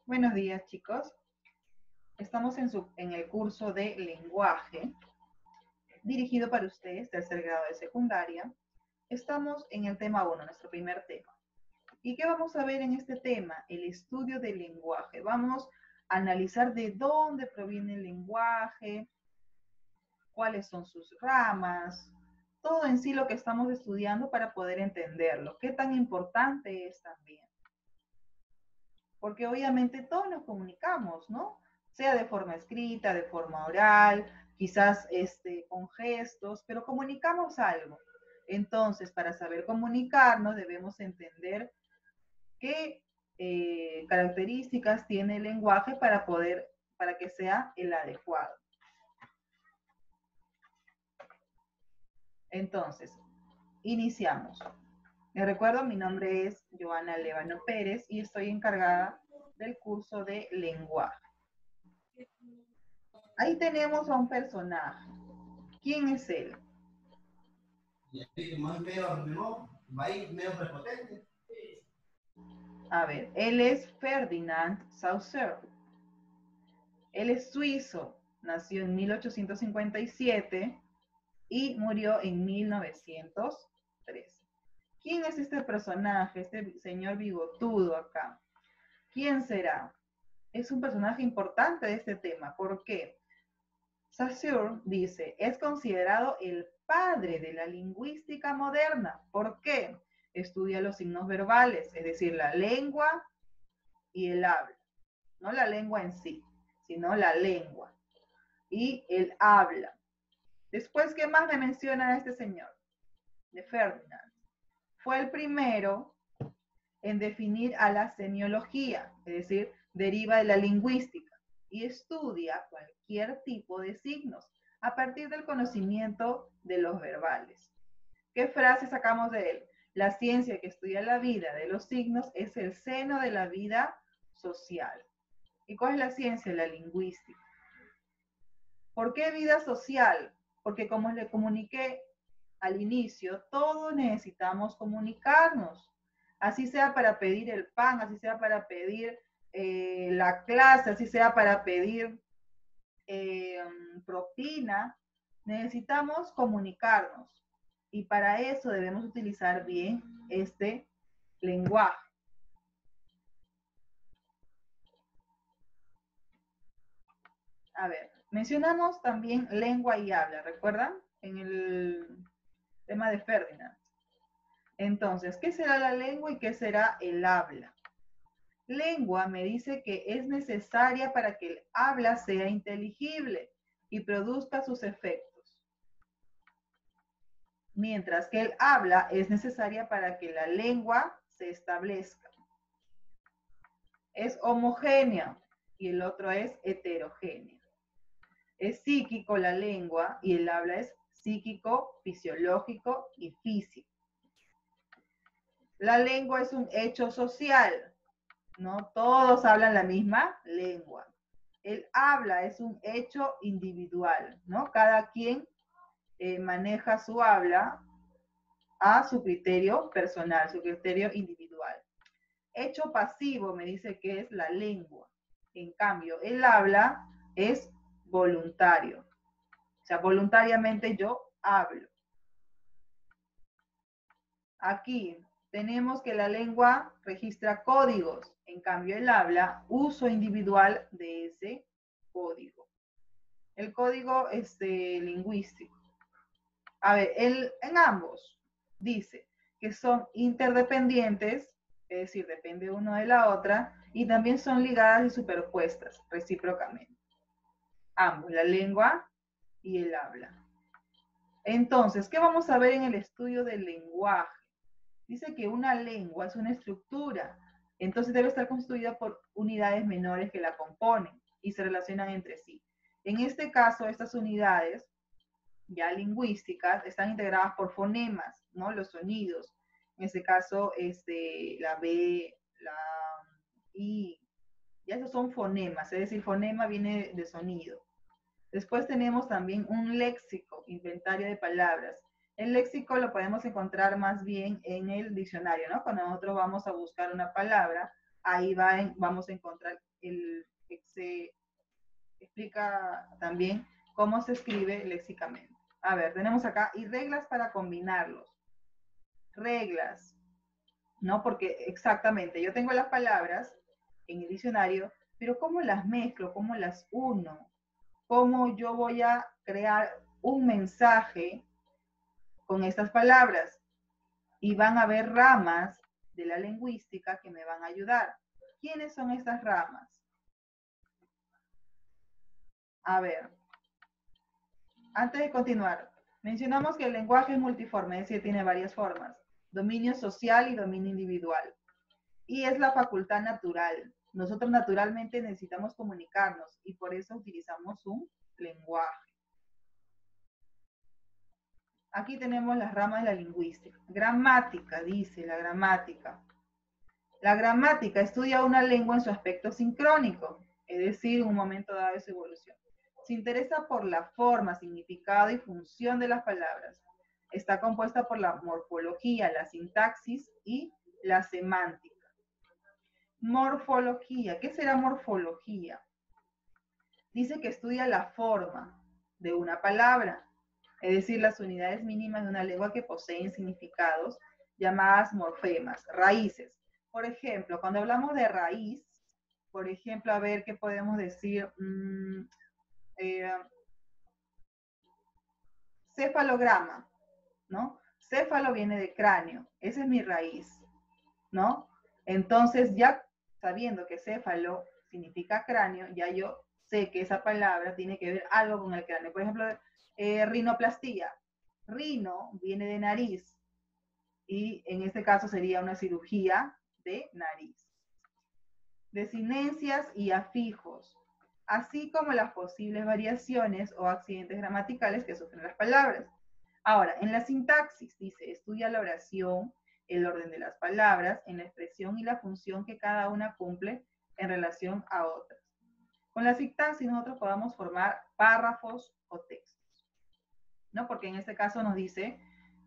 Buenos días, chicos. Estamos en el curso de lenguaje dirigido para ustedes, tercer grado de secundaria. Estamos en el tema 1, nuestro primer tema. ¿Y qué vamos a ver en este tema? El estudio del lenguaje. Vamos a analizar de dónde proviene el lenguaje, cuáles son sus ramas, todo en sí lo que estamos estudiando para poder entenderlo. ¿Qué tan importante es también? Porque obviamente todos nos comunicamos, ¿no? Sea de forma escrita, de forma oral, quizás con gestos, pero comunicamos algo. Entonces, para saber comunicarnos debemos entender qué características tiene el lenguaje para que sea el adecuado. Entonces, iniciamos. Les recuerdo, mi nombre es Joana Levano Pérez y estoy encargada del curso de lenguaje. Ahí tenemos a un personaje. ¿Quién es él? A ver, él es Ferdinand Saussure. Él es suizo, nació en 1857 y murió en 1903. ¿Quién es este personaje, este señor bigotudo acá? ¿Quién será? Es un personaje importante de este tema. ¿Por qué? Saussure dice, es considerado el padre de la lingüística moderna. ¿Por qué? Estudia los signos verbales, es decir, la lengua y el habla. No la lengua en sí, sino la lengua y el habla. Después, ¿qué más me menciona este señor? De Ferdinand. Fue el primero en definir a la semiología, es decir, deriva de la lingüística y estudia cualquier tipo de signos a partir del conocimiento de los verbales. ¿Qué frase sacamos de él? La ciencia que estudia la vida de los signos es el seno de la vida social. ¿Y cuál es la ciencia? La lingüística. ¿Por qué vida social? Porque como les comuniqué al inicio, todos necesitamos comunicarnos. Así sea para pedir el pan, así sea para pedir la clase, así sea para pedir propina, necesitamos comunicarnos. Y para eso debemos utilizar bien este lenguaje. A ver, mencionamos también lengua y habla, ¿recuerdan? En el tema de Ferdinand. Entonces, ¿qué será la lengua y qué será el habla? Lengua me dice que es necesaria para que el habla sea inteligible y produzca sus efectos. Mientras que el habla es necesaria para que la lengua se establezca. Es homogénea y el otro es heterogénea. Es psíquico la lengua y el habla es psíquico, fisiológico y físico. La lengua es un hecho social, ¿no? Todos hablan la misma lengua. El habla es un hecho individual, ¿no? Cada quien maneja su habla a su criterio personal, su criterio individual. Hecho pasivo me dice que es la lengua. En cambio, el habla es voluntario. O sea, voluntariamente yo hablo. Aquí tenemos que la lengua registra códigos, en cambio el habla, uso individual de ese código. El código lingüístico. A ver, en ambos dice que son interdependientes, es decir, depende uno de la otra, y también son ligadas y superpuestas recíprocamente. Ambos, la lengua y el habla. Entonces, ¿qué vamos a ver en el estudio del lenguaje? Dice que una lengua es una estructura, entonces debe estar constituida por unidades menores que la componen y se relacionan entre sí. En este caso, estas unidades ya lingüísticas están integradas por fonemas, ¿no? Los sonidos. En este caso, la B, la I, ya esos son fonemas, es decir, fonema viene de sonido. Después tenemos también un léxico, inventario de palabras. El léxico lo podemos encontrar más bien en el diccionario, ¿no? Cuando nosotros vamos a buscar una palabra, ahí vamos a encontrar se explica también cómo se escribe léxicamente. A ver, tenemos acá, y reglas para combinarlos. Reglas, ¿no? Porque exactamente, yo tengo las palabras en el diccionario, pero ¿cómo las mezclo? ¿Cómo las uno? ¿Cómo yo voy a crear un mensaje con estas palabras? Y van a haber ramas de la lingüística que me van a ayudar. ¿Quiénes son estas ramas? A ver, antes de continuar, mencionamos que el lenguaje es multiforme, es decir, tiene varias formas. Dominio social y dominio individual. Y es la facultad natural. Nosotros naturalmente necesitamos comunicarnos y por eso utilizamos un lenguaje. Aquí tenemos las ramas de la lingüística. Gramática, dice la gramática. La gramática estudia una lengua en su aspecto sincrónico, es decir, en un momento dado de su evolución. Se interesa por la forma, significado y función de las palabras. Está compuesta por la morfología, la sintaxis y la semántica. Morfología. ¿Qué será morfología? Dice que estudia la forma de una palabra, es decir, las unidades mínimas de una lengua que poseen significados llamadas morfemas, raíces. Por ejemplo, cuando hablamos de raíz, por ejemplo, a ver qué podemos decir, cefalograma, ¿no? Céfalo viene de cráneo, esa es mi raíz, ¿no? Entonces, ya sabiendo que céfalo significa cráneo, ya yo sé que esa palabra tiene que ver algo con el cráneo. Por ejemplo, rinoplastía. Rino viene de nariz y en este caso sería una cirugía de nariz. Desinencias y afijos, así como las posibles variaciones o accidentes gramaticales que sufren las palabras. Ahora, en la sintaxis, dice, estudia la oración, el orden de las palabras, en la expresión y la función que cada una cumple en relación a otras. Con la sintaxis nosotros podamos formar párrafos o textos, ¿no? Porque en este caso nos dice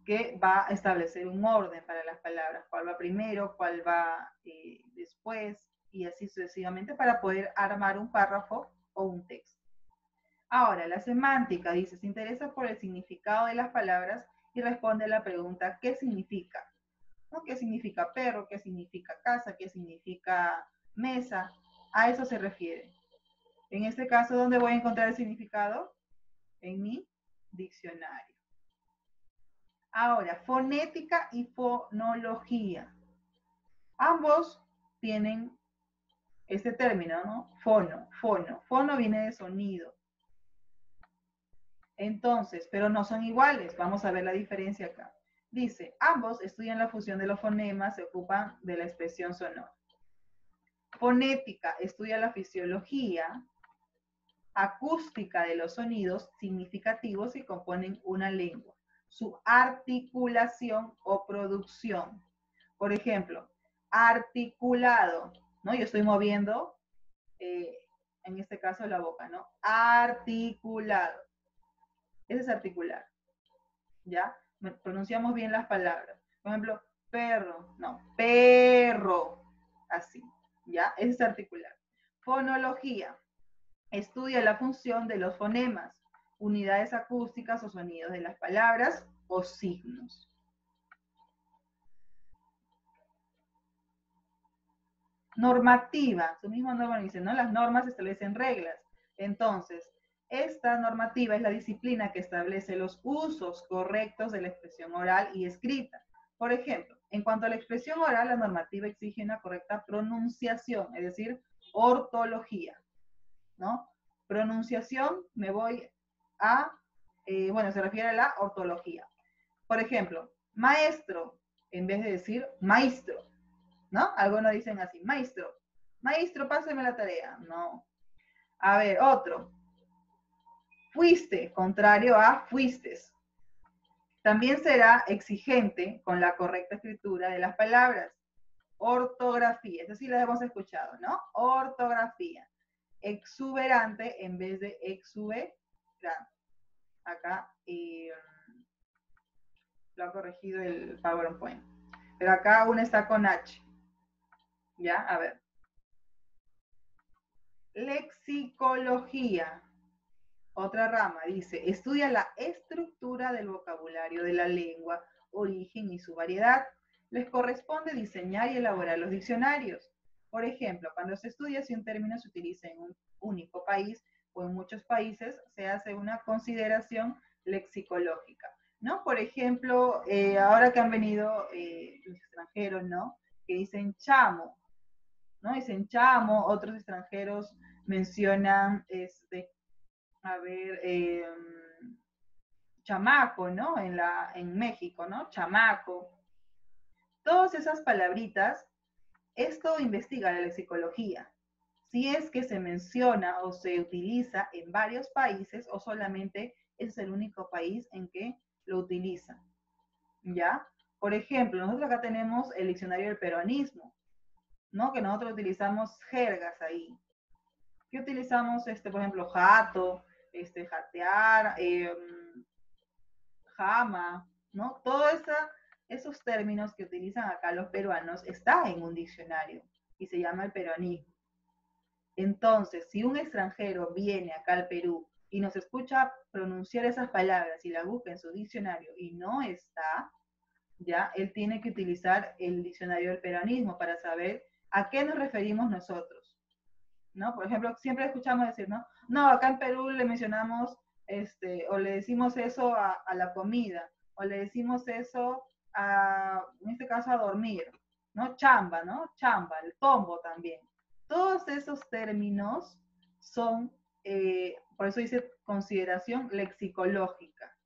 que va a establecer un orden para las palabras, cuál va primero, cuál va después, y así sucesivamente para poder armar un párrafo o un texto. Ahora, la semántica dice, se interesa por el significado de las palabras y responde a la pregunta, ¿qué significa? ¿No? ¿Qué significa perro? ¿Qué significa casa? ¿Qué significa mesa? A eso se refiere. En este caso, ¿dónde voy a encontrar el significado? En mi diccionario. Ahora, fonética y fonología. Ambos tienen este término, ¿no? Fono. Fono viene de sonido. Entonces, pero no son iguales. Vamos a ver la diferencia acá. Dice, ambos estudian la fusión de los fonemas, se ocupan de la expresión sonora. Fonética estudia la fisiología acústica de los sonidos significativos que componen una lengua, su articulación o producción. Por ejemplo, articulado, ¿no? Yo estoy moviendo, en este caso, la boca, ¿no? Articulado. Ese es articular, ¿ya? Pronunciamos bien las palabras. Por ejemplo, perro, no, perro, así, ¿ya? Ese es articular. Fonología. Estudia la función de los fonemas, unidades acústicas o sonidos de las palabras o signos. Normativa, su mismo nombre dice, ¿no? Las normas establecen reglas. Entonces, esta normativa es la disciplina que establece los usos correctos de la expresión oral y escrita. Por ejemplo, en cuanto a la expresión oral, la normativa exige una correcta pronunciación, es decir, ortología, ¿no? Pronunciación, me voy a, bueno, se refiere a la ortología. Por ejemplo, maestro, en vez de decir maestro, ¿no? Algunos dicen así, maestro, maestro, páseme la tarea. No. A ver, otro. Fuiste, contrario a fuistes. También será exigente con la correcta escritura de las palabras. Ortografía, eso sí lo hemos escuchado, ¿no? Ortografía. Exuberante en vez de exuberante. Acá lo ha corregido el PowerPoint. Pero acá aún está con H. ¿Ya? A ver. Lexicología. Otra rama dice, estudia la estructura del vocabulario de la lengua, origen y su variedad. Les corresponde diseñar y elaborar los diccionarios. Por ejemplo, cuando se estudia si un término se utiliza en un único país o en muchos países, se hace una consideración lexicológica, ¿no? Por ejemplo, ahora que han venido los extranjeros, ¿no? Que dicen chamo, ¿no? Dicen chamo, otros extranjeros mencionan, a ver, chamaco, ¿no? En México, ¿no? Chamaco. Todas esas palabritas, esto investiga la lexicología. Si es que se menciona o se utiliza en varios países o solamente es el único país en que lo utilizan, ¿ya? Por ejemplo, nosotros acá tenemos el diccionario del peruanismo, ¿no? Que nosotros utilizamos jergas ahí. ¿Qué utilizamos, por ejemplo, jato, jatear, jama, ¿no? Todos esos términos que utilizan acá los peruanos está en un diccionario y se llama el peruanismo. Entonces, si un extranjero viene acá al Perú y nos escucha pronunciar esas palabras y la busca en su diccionario y no está, ya, él tiene que utilizar el diccionario del peruanismo para saber a qué nos referimos nosotros, ¿no? Por ejemplo, siempre escuchamos decir, ¿no? No, acá en Perú le mencionamos, o le decimos eso a la comida, o le decimos eso en este caso, a dormir, ¿no? Chamba, ¿no? Chamba, el tombo también. Todos esos términos son, por eso dice consideración lexicológica,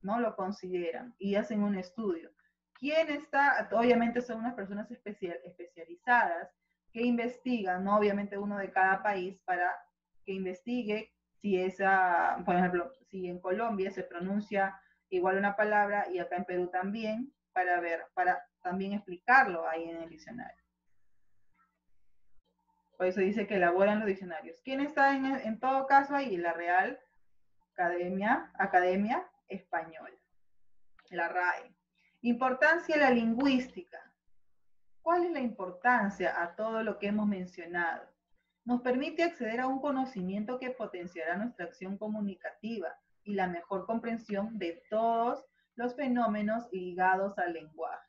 ¿no? Lo consideran y hacen un estudio. ¿Quién está? Obviamente son unas personas especializadas que investigan, ¿no? Obviamente uno de cada país para que investigue si esa, por ejemplo, si en Colombia se pronuncia igual una palabra y acá en Perú también, para ver, para también explicarlo ahí en el diccionario. Por eso dice que elaboran los diccionarios. ¿Quién está en todo caso ahí? La Real Academia Española, la RAE. Importancia de la lingüística. ¿Cuál es la importancia a todo lo que hemos mencionado? Nos permite acceder a un conocimiento que potenciará nuestra acción comunicativa y la mejor comprensión de todos los fenómenos ligados al lenguaje.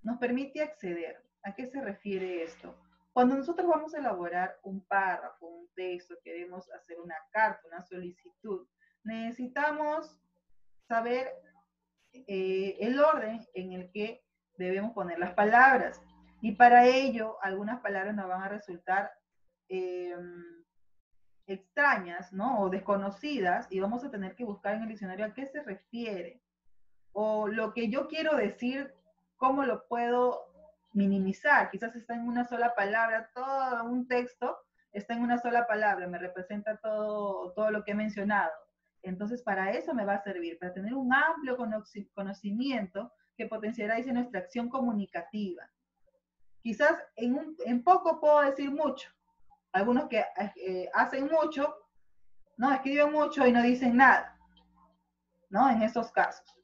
Nos permite acceder. ¿A qué se refiere esto? Cuando nosotros vamos a elaborar un párrafo, un texto, queremos hacer una carta, una solicitud, necesitamos saber el orden en el que debemos poner las palabras. Y para ello, algunas palabras nos van a resultar extrañas, ¿no? O desconocidas, y vamos a tener que buscar en el diccionario a qué se refiere. O lo que yo quiero decir, ¿cómo lo puedo minimizar? Quizás está en una sola palabra, todo un texto está en una sola palabra, me representa todo lo que he mencionado. Entonces, para eso me va a servir, para tener un amplio conocimiento que potenciará nuestra acción comunicativa. Quizás en poco puedo decir mucho. Algunos que hacen mucho, ¿no? Escriben mucho y no dicen nada, ¿no? En esos casos.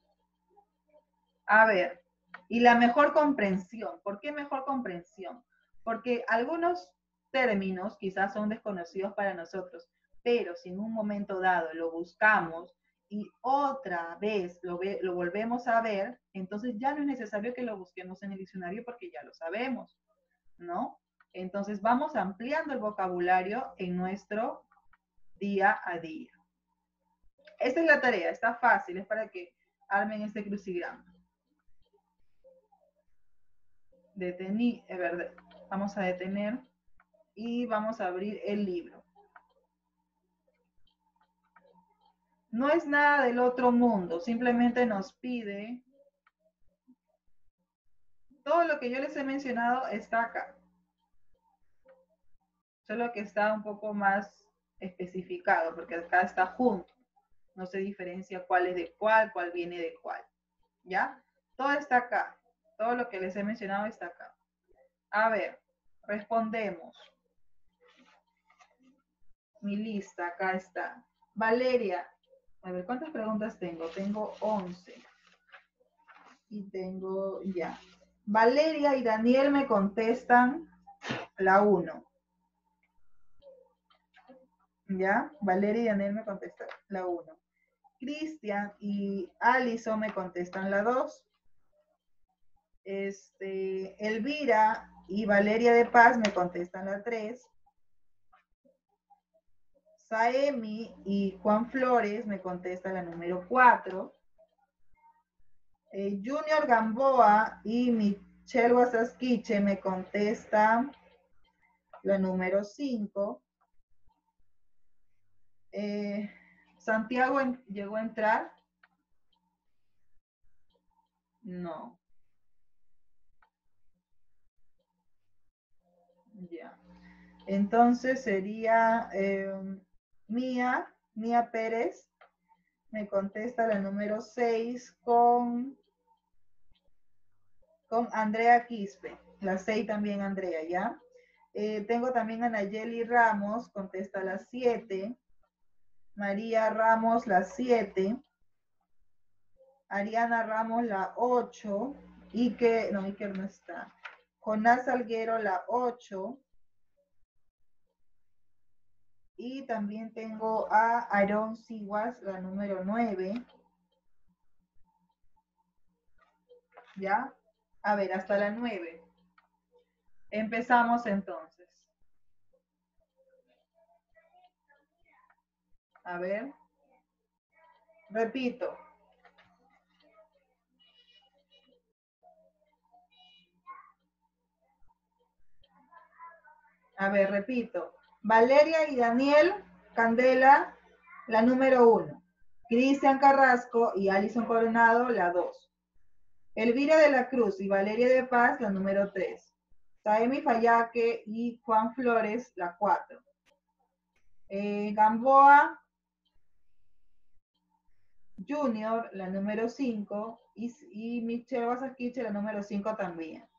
A ver, y la mejor comprensión. ¿Por qué mejor comprensión? Porque algunos términos quizás son desconocidos para nosotros, pero si en un momento dado lo buscamos y otra vez lo volvemos a ver, entonces ya no es necesario que lo busquemos en el diccionario porque ya lo sabemos, ¿no? Entonces vamos ampliando el vocabulario en nuestro día a día. Esta es la tarea, está fácil, es para que armen este crucigrama. Vamos a detener y vamos a abrir el libro. No es nada del otro mundo, simplemente nos pide, todo lo que yo les he mencionado está acá, solo que está un poco más especificado, porque acá está junto, no se diferencia cuál es de cuál viene de cuál, ¿ya? Todo está acá, todo lo que les he mencionado está acá. A ver, respondemos. Mi lista, acá está. Valeria, a ver, ¿cuántas preguntas tengo? Tengo 11. Y tengo ya. Valeria y Daniel me contestan la 1. ¿Ya? Valeria y Daniel me contestan la 1. Cristian y Alison me contestan la 2. Elvira y Valeria de Paz me contestan la 3. Saemi y Juan Flores me contestan la número 4. Junior Gamboa y Michelle Guasasquiche me contestan la número 5. Santiago llegó a entrar. No. Ya. Entonces sería Mía Pérez me contesta la número 6 con Andrea Quispe. La 6 también Andrea, ¿ya? Tengo también a Nayeli Ramos, contesta la 7. María Ramos la 7. Ariana Ramos la 8. Iker no está. Jonás Salguero la 8. Y también tengo a Aarón Siguas, la número 9. ¿Ya? A ver, hasta la 9. Empezamos entonces. A ver. Repito. A ver, repito. Valeria y Daniel Candela, la número 1. Cristian Carrasco y Alison Coronado, la 2. Elvira de la Cruz y Valeria de Paz, la número 3. Saemi Fayaque y Juan Flores, la 4. Gamboa Junior, la número 5. Y Michelle Basasquiche, la número 5 también.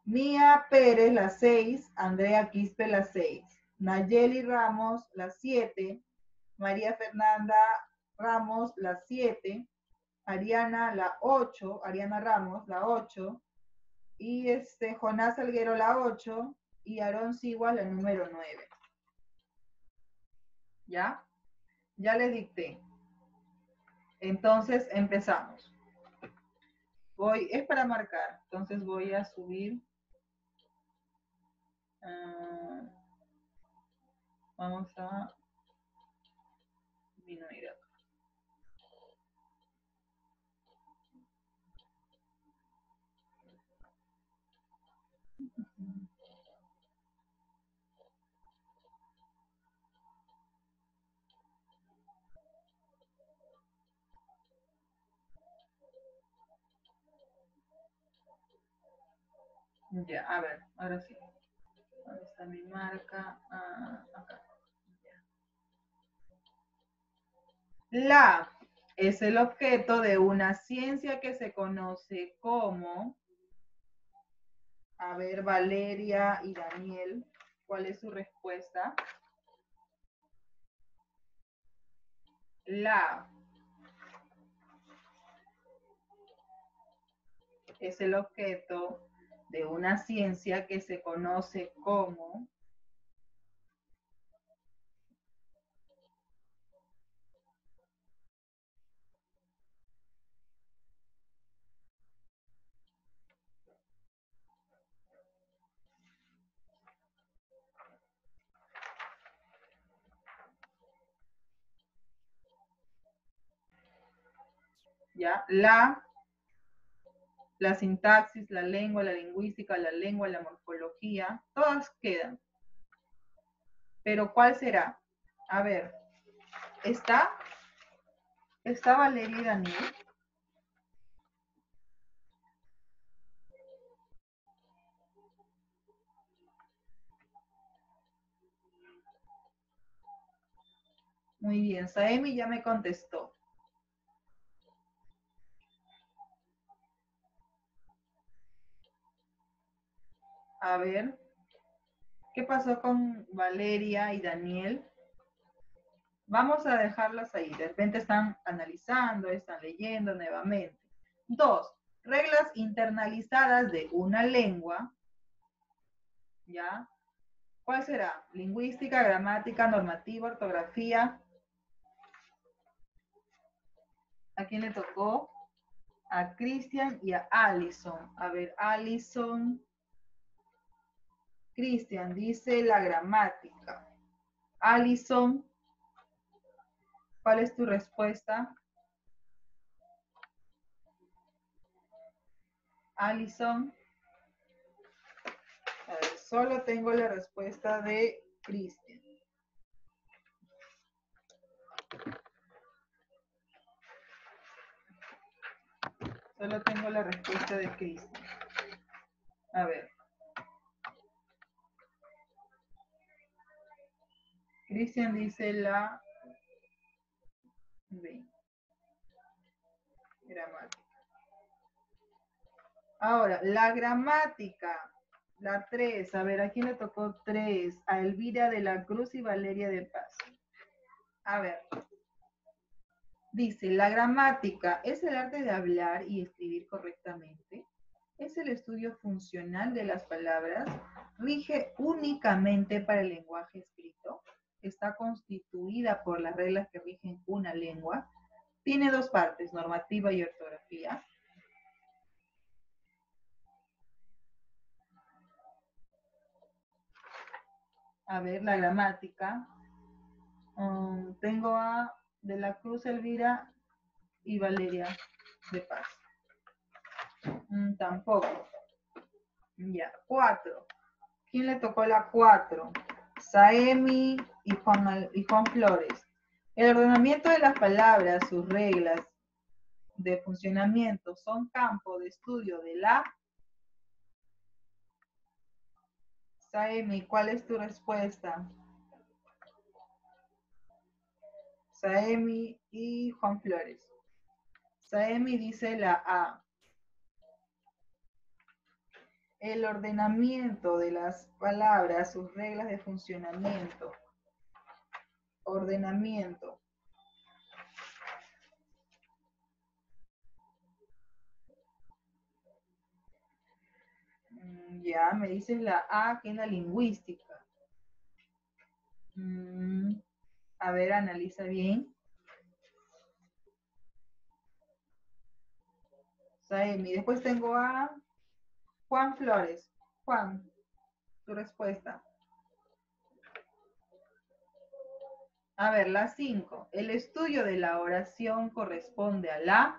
Mía Pérez, la 6. Andrea Quispe, la 6. Nayeli Ramos, la 7. María Fernanda Ramos, la 7. Ariana, la 8. Ariana Ramos, la 8. Y Jonás Salguero, la 8. Y Aarón Siguas, la número 9. ¿Ya? Ya les dicté. Entonces empezamos. Es para marcar. Entonces voy a subir. Vamos a disminuir acá. Ya, a ver, ahora sí. ¿Dónde está mi marca? Acá. La es el objeto de una ciencia que se conoce como, a ver, Valeria y Daniel, ¿cuál es su respuesta? La es el objeto de una ciencia que se conoce como, ¿ya? La sintaxis, la lengua, la lingüística, la lengua, la morfología, todas quedan. Pero ¿cuál será? A ver, ¿está Valeria y Daniel? Muy bien, Saemi ya me contestó. A ver, ¿qué pasó con Valeria y Daniel? Vamos a dejarlas ahí. De repente están analizando, están leyendo nuevamente. 2. Reglas internalizadas de una lengua. ¿Ya? ¿Cuál será? Lingüística, gramática, normativa, ortografía. ¿A quién le tocó? A Cristian y a Allison. A ver, Allison. Cristian dice la gramática. Allison, ¿cuál es tu respuesta? Allison. A ver, solo tengo la respuesta de Cristian. Solo tengo la respuesta de Cristian. A ver. Cristian dice la B. Gramática. Ahora, la gramática. La 3. A ver, ¿a quién le tocó 3? A Elvira de la Cruz y Valeria de Paz. A ver. Dice, la gramática es el arte de hablar y escribir correctamente. Es el estudio funcional de las palabras. Rige únicamente para el lenguaje escrito. Está constituida por las reglas que rigen una lengua. Tiene dos partes, normativa y ortografía. A ver, la gramática. Tengo a De la Cruz, Elvira y Valeria de Paz. Tampoco. Ya, 4. ¿Quién le tocó la 4? Saemi y Juan Flores. El ordenamiento de las palabras, sus reglas de funcionamiento son campo de estudio de la... Saemi, ¿cuál es tu respuesta? Saemi y Juan Flores. Saemi dice la A. El ordenamiento de las palabras, sus reglas de funcionamiento. Ordenamiento. Ya, me dices la A, que es la lingüística. A ver, analiza bien. Saemi. Después tengo a Juan Flores. Juan, tu respuesta. A ver, la 5. El estudio de la oración corresponde a la...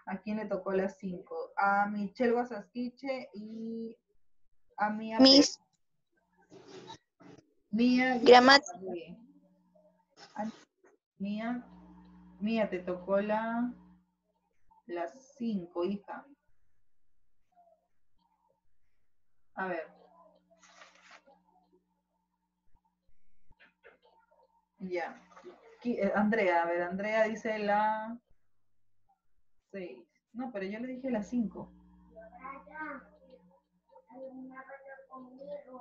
¿A quién le tocó la 5? A Michelle Guasasquiche y a Mía. Miss. Mía. Gramática. Mía, te tocó la 5, hija. A ver. Ya. Andrea, a ver, Andrea dice la 6. No, pero yo le dije la 5.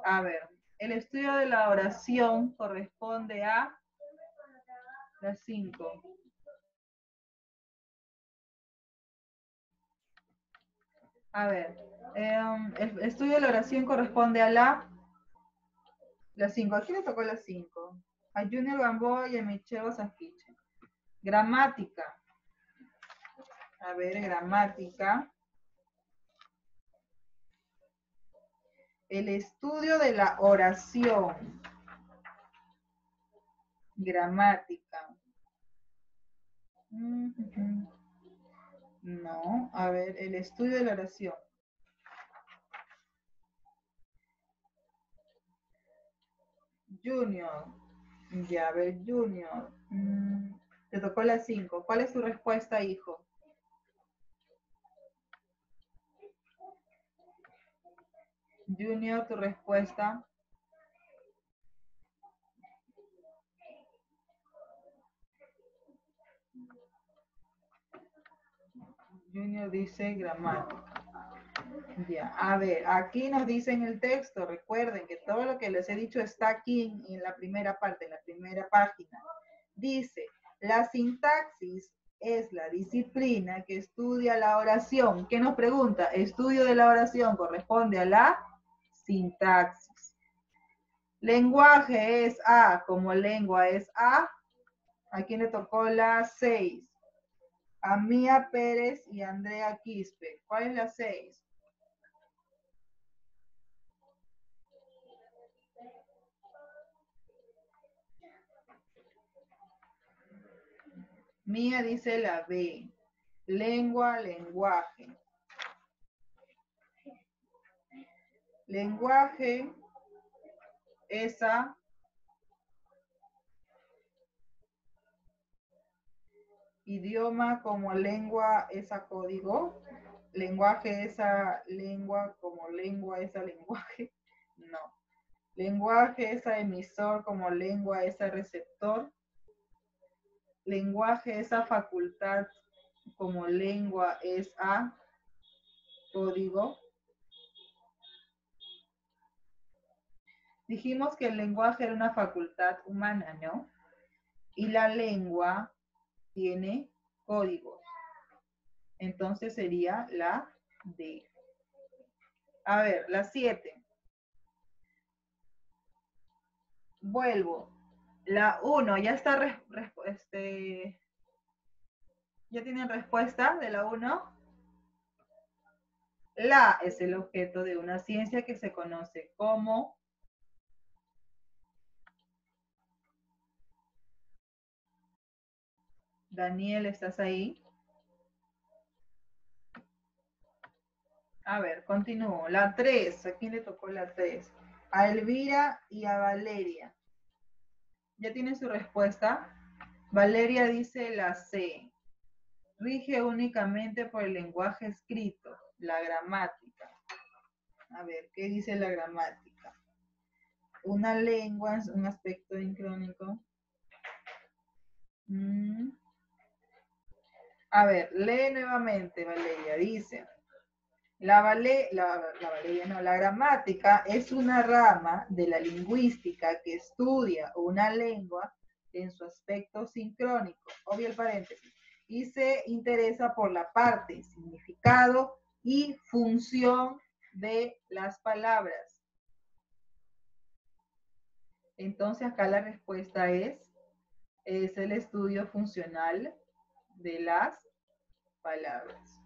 A ver, el estudio de la oración corresponde a la 5. A ver, el estudio de la oración corresponde a la 5. ¿A quién le tocó la 5? A Junior Gamboa y a Michelle Sasquiche. Gramática. A ver, gramática. El estudio de la oración. Gramática. No, a ver, el estudio de la oración. Junior. Ya, a ver, Junior. Te tocó la 5. ¿Cuál es tu respuesta, hijo? Junior, tu respuesta. Junior dice gramática. Ya, a ver, aquí nos dice en el texto, recuerden que todo lo que les he dicho está aquí en la primera parte, en la primera página. Dice, la sintaxis es la disciplina que estudia la oración. ¿Qué nos pregunta? Estudio de la oración corresponde a la sintaxis. Lenguaje es A, como lengua es A. ¿A quién le tocó la 6? A Mía Pérez y Andrea Quispe. ¿Cuál es la 6? Mía dice la B. Lengua, lenguaje. Lenguaje, esa. Idioma como lengua, esa código. Lenguaje, esa lengua como lengua, esa lenguaje. No. Lenguaje, esa emisor como lengua, esa receptor. Lenguaje, esa facultad como lengua es a código. Dijimos que el lenguaje era una facultad humana, ¿no? Y la lengua tiene códigos. Entonces sería la D. A ver, la 7. Vuelvo. La 1, ¿ya está ¿ya tienen respuesta de la 1? La es el objeto de una ciencia que se conoce como... Daniel, ¿estás ahí? A ver, continúo. La 3, ¿a quién le tocó la 3? A Elvira y a Valeria. ¿Ya tienen su respuesta? Valeria dice la C. Rige únicamente por el lenguaje escrito, la gramática. A ver, ¿qué dice la gramática? Una lengua es un aspecto sincrónico. A ver, lee nuevamente, Valeria. Dice, la gramática es una rama de la lingüística que estudia una lengua en su aspecto sincrónico, obvio el paréntesis, y se interesa por la parte, significado y función de las palabras. Entonces acá la respuesta es el estudio funcional de las palabras.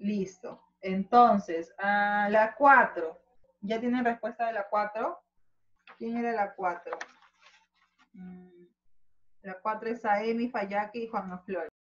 Listo. Entonces, a la 4. ¿Ya tienen respuesta de la 4? ¿Quién era la 4? La 4 es Aemi, Fayaki y Juan Flores.